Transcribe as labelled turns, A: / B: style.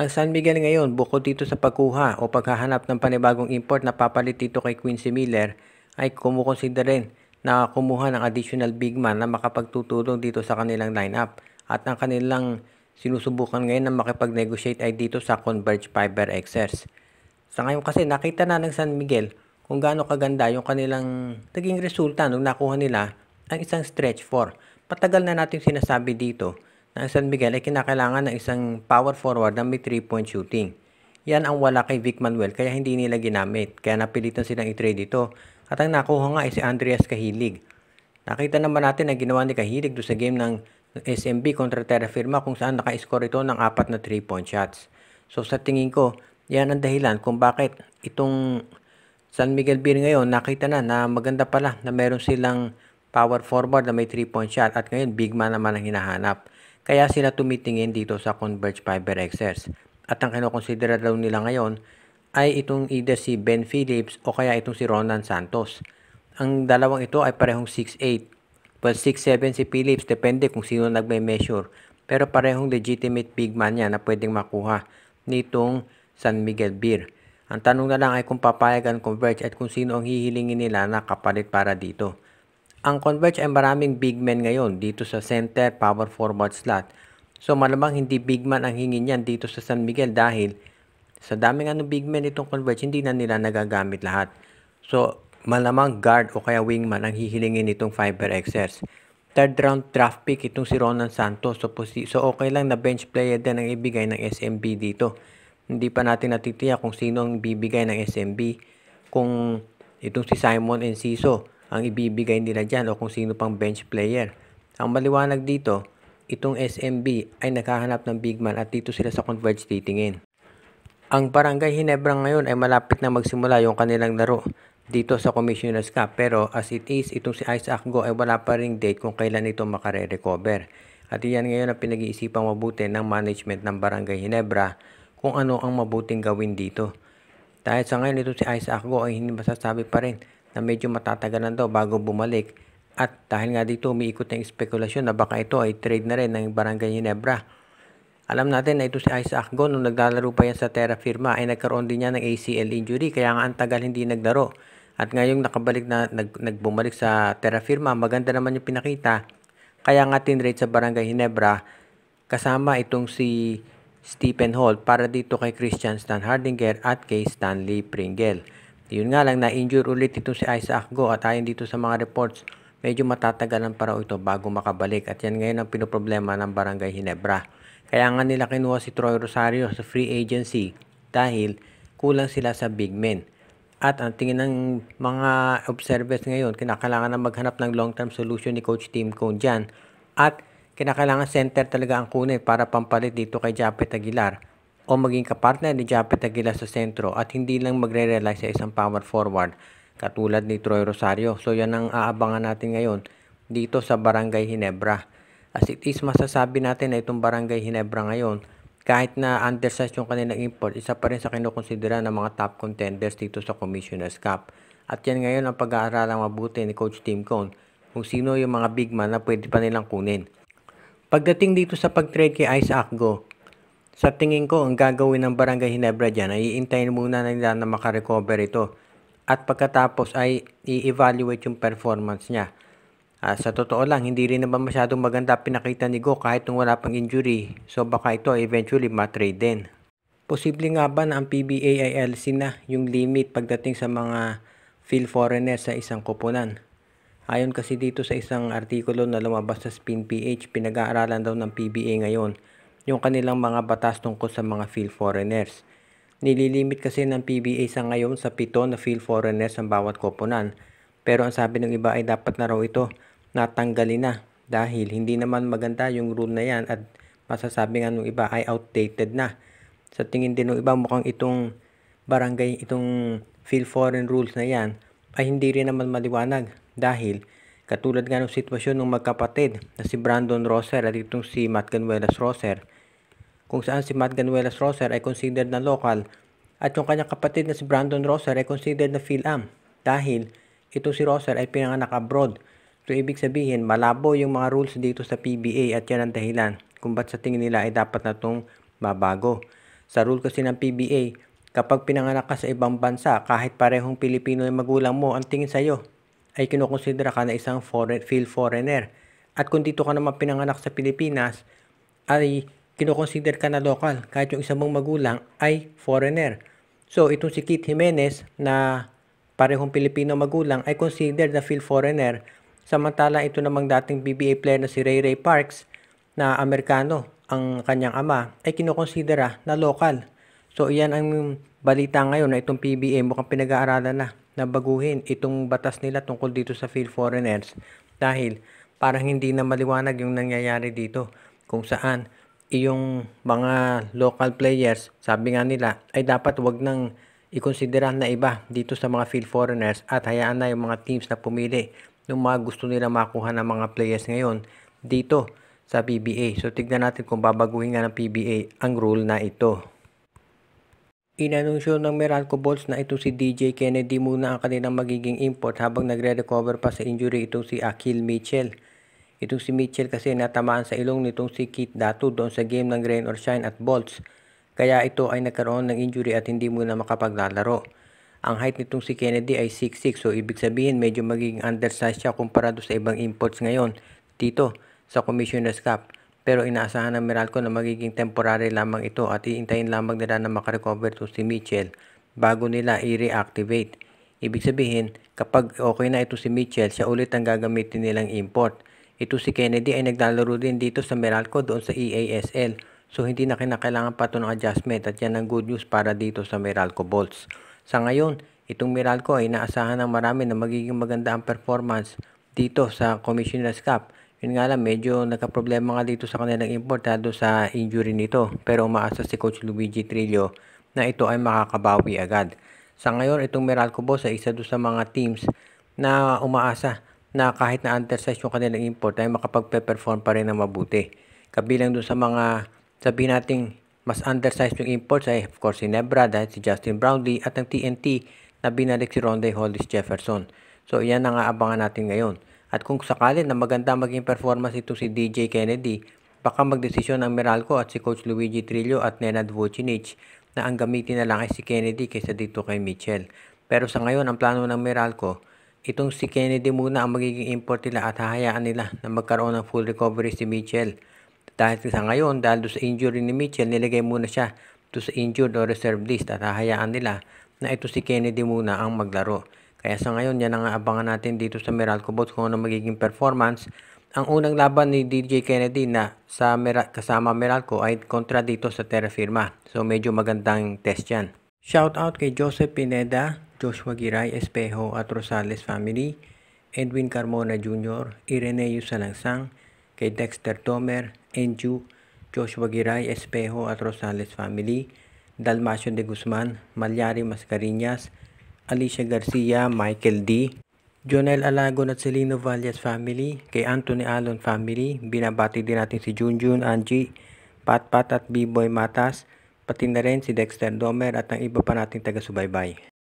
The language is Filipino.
A: Ang San Miguel ngayon, bukod dito sa pagkuha o paghahanap ng panibagong import na papalit dito kay Quincy Miller, ay kumukonsider rin na kumuha ng additional big man na makapagtutulong dito sa kanilang lineup. At ang kanilang sinusubukan ngayon na makipag-negotiate ay dito sa Converge Fiber Xers. Sa ngayon kasi nakita na ng San Miguel kung gaano kaganda yung kanilang naging resulta nung nakuha nila ang isang stretch 4. Patagal na natin sinasabi dito na ang San Miguel ay kinakailangan ng isang power forward na may 3-point shooting. Yan ang wala kay Vic Manuel kaya hindi nila ginamit. Kaya napilitan silang i-trade ito. At ang nakuha nga ay si Andreas Cahilig. Nakita naman natin na ginawa ni Cahilig doon sa game ng SMB kontra Terra Firma kung saan naka-score ito ng 4 na 3-point shots. So sa tingin ko, yan ang dahilan kung bakit itong San Miguel Beer ngayon nakita na maganda pala na meron silang power forward na may 3-point shot at ngayon big man naman ang hinahanap. Kaya sila tumitingin dito sa Converge Fiber Xers. At ang kinokonsidera daw nila ngayon ay itong either si Ben Phillips o kaya itong si Ronan Santos. Ang dalawang ito ay parehong 6'8". Well, 6'7 si Phillips, depende kung sino nagme-measure. Pero parehong legitimate big man yan na pwedeng makuha nitong San Miguel Beer. Ang tanong na lang ay kung papayag ang Converge at kung sino ang hihilingin nila na kapalit para dito. Ang Converge ay maraming big men ngayon dito sa center power forward slot. So malamang hindi big man ang hingin niyan dito sa San Miguel dahil sa daming big men itong Converge hindi na nila nagagamit lahat. So malamang guard o kaya wingman ang hihilingin nitong Fiber Xers. Third round draft pick itong si Ronan Santos. So okay lang na bench player din ang ibigay ng SMB dito. Hindi pa natin natitiyak kung sino ang bibigay ng SMB. Kung itong si Simon Enciso ang ibibigay nila dyan o kung sino pang bench player. Ang maliwanag dito, itong SMB ay naghahanap ng big man at dito sila sa Converge titingin. Ang Barangay Ginebra ngayon ay malapit na magsimula yung kanilang laro dito sa Commissioner's Cup. Pero as it is, itong si Isaac Go ay wala pa ring date kung kailan ito makare-recover. At iyan ngayon ang pinag-iisipang mabuti ng management ng Barangay Ginebra kung ano ang mabuting gawin dito. Dahil sa ngayon ito si Isaac Go ay hindi masasabi pa rin na medyo matatagalan daw bago bumalik. At dahil nga dito umiikot ang spekulasyon na baka ito ay trade na rin ng Barangay Ginebra. Alam natin na ito si Isaac Go nung naglalaro pa yan sa Terra Firma ay nagkaroon din niya ng ACL injury kaya nga ang tagal hindi naglaro. At ngayong nakabalik na nagbumalik sa Terra Firma, maganda naman yung pinakita. Kaya nga tinrade sa Barangay Ginebra kasama itong si Stephen Hall para dito kay Christian Stan Hardinger at kay Stanley Pringle. Yun nga lang, na-injure ulit itong si Isaac Go at ayon dito sa mga reports, medyo matatagalan pa raw ito bago makabalik at yan ngayon ang pinoproblema ng Barangay Ginebra. Kaya nga nila kinuha si Troy Rosario sa free agency dahil kulang sila sa big men. At ang tingin ng mga observers ngayon, kinakailangan na maghanap ng long-term solution ni Coach Tim Cone dyan at kinakailangan center talaga ang kunin para pampalit dito kay Japet Aguilar o maging kapartner ni Japet Aguilar sa sentro at hindi lang magre-rely sa isang power forward katulad ni Troy Rosario. So yan ang aabangan natin ngayon dito sa Barangay Ginebra. As it is, masasabi natin na itong Barangay Ginebra ngayon, kahit na undersized yung kanilang import, isa pa rin sa kinukonsidera ng mga top contenders dito sa Commissioner's Cup. At yan ngayon ang pag-aaralang mabuti ni Coach Tim Cone kung sino yung mga big man na pwede pa nilang kunin. Pagdating dito sa pag-trade kay Isaac Go, sa tingin ko, ang gagawin ng Barangay Ginebra dyan ay iintayin muna nila na makarecover ito. At pagkatapos ay i-evaluate yung performance niya. Sa totoo lang, hindi rin naman masyadong maganda pinakita ni Go kahit nung wala pang injury. So baka ito eventually matrade din. Posible nga ba na ang PBA ay alisin na yung limit pagdating sa mga field foreigners sa isang koponan? Ayon kasi dito sa isang artikulo na lumabas sa Spin PH, pinag-aaralan daw ng PBA ngayon yung kanilang mga batas tungkol sa mga field foreigners. Nililimit kasi ng PBA sa ngayon sa 7 na field foreigners ang bawat koponan. Pero ang sabi ng iba ay dapat na raw ito natanggalin na dahil hindi naman maganda yung rule na yan at masasabi nga ng iba ay outdated na. Sa tingin din ng iba mukhang itong barangay, itong field foreign rules na yan ay hindi rin naman maliwanag dahil katulad nga ng sitwasyon ng magkapatid na si Brandon Roser at itong si Matt Ganuelas Roser, kung saan si Matt Ganuelas Roser ay considered na local at yung kanyang kapatid na si Brandon Roser ay considered na PhilAm dahil itong si Roser ay pinanganak abroad. So ibig sabihin malabo yung mga rules dito sa PBA at yan ang dahilan kung ba't sa tingin nila ay dapat na itong mabago. Sa rule kasi ng PBA, kapag pinanganak ka sa ibang bansa, kahit parehong Pilipino yung magulang mo, ang tingin sa'yo ay kinukonsidera ka na isang field foreigner. At kung dito ka naman pinanganak sa Pilipinas, ay kinukonsider ka na local kahit yung isa mong magulang ay foreigner. So, itong si Keith Jimenez na parehong Pilipino magulang ay considered na field foreigner. Samantala, ito namang dating PBA player na si Ray Ray Parks na Amerikano, ang kanyang ama, ay kinukonsidera na local. So, iyan ang balita ngayon na itong PBA mukhang pinag-aaralan na baguhin itong batas nila tungkol dito sa field foreigners dahil parang hindi na maliwanag yung nangyayari dito kung saan yung mga local players, sabi nga nila, ay dapat wag nang ikonsidera na iba dito sa mga field foreigners at hayaan na yung mga teams na pumili ng mga gusto nila makuha ng mga players ngayon dito sa PBA. So, tignan natin kung babaguhin nga ng PBA ang rule na ito. Inanunsyo ng Meralco Bolts na ito si DJ Kennedy muna ang kanilang magiging import habang nagre-recover pa sa injury itong si Akil Mitchell. Itong si Mitchell kasi natamaan sa ilong nitong si Keith Datu doon sa game ng Rain or Shine at Bolts. Kaya ito ay nagkaroon ng injury at hindi muna makapaglalaro. Ang height nitong si Kennedy ay 6'6", so ibig sabihin medyo magiging undersized siya kumpara sa ibang imports ngayon dito sa Commissioner's Cup. Pero inaasahan ng Meralco na magiging temporary lamang ito at iintayin lamang nila na makarecover to si Mitchell bago nila i-reactivate. Ibig sabihin, kapag okay na ito si Mitchell, siya ulit ang gagamitin nilang import. Ito si Kennedy ay naglalaro din dito sa Meralco doon sa EASL. So hindi na kinakailangan pa ito ng adjustment at yan ang good news para dito sa Meralco Bolts. Sa ngayon, itong Meralco ay inaasahan ng marami na magiging maganda ang performance dito sa Commissioner's Cup. Yun nga lang, medyo nagka-problema nga dito sa kanilang import sa injury nito. Pero umaasa si Coach Luigi Trillo na ito ay makakabawi agad. Sa ngayon, itong Meralco Boss ay isa doon sa mga teams na umaasa na kahit na undersized yung kanilang import ay makapagpe-perform pa rin na mabuti. Kabilang doon sa mga sabihin nating mas undersized yung imports ay of course si Nebra dahil si Justin Brownlee at ang TNT na binalik si Ronde Hollis Jefferson. So yan ang aabangan natin ngayon. At kung sakali na maganda maging performance ito si DJ Kennedy, baka magdesisyon ang Meralco at si Coach Luigi Trillo at Nenad Vucinic na ang gamitin na lang ay si Kennedy kaysa dito kay Mitchell. Pero sa ngayon, ang plano ng Meralco, itong si Kennedy muna ang magiging import nila at hahayaan nila na magkaroon ng full recovery si Mitchell. Dahil sa ngayon, dahil sa injury ni Mitchell, nilagay muna siya sa injured o reserve list at hahayaan nila na ito si Kennedy muna ang maglaro. Kaya sa ngayon, yan ang aabangan natin dito sa Meralco Bots kung ano magiging performance. Ang unang laban ni DJ Kennedy na kasama Meralco ay kontra dito sa Terra Firma. So medyo magandang test yan. Shout out kay Joseph Pineda, Joshua Giray Espejo at Rosales family, Edwin Carmona Jr., Ireneo Salangsang, kay Dexter Tomer, Enju, Joshua Giray Espejo at Rosales family, Dalmacio de Guzman, Malyari Mascariñas, Alicia Garcia, Michael D., Jonel Alagon at Celino Valles family, kay Anthony Alon family, binabati din natin si Junjun, Angie, Patpat at B-Boy Matas, pati na rin si Dexter Domer at ang iba pa nating taga-subaybay.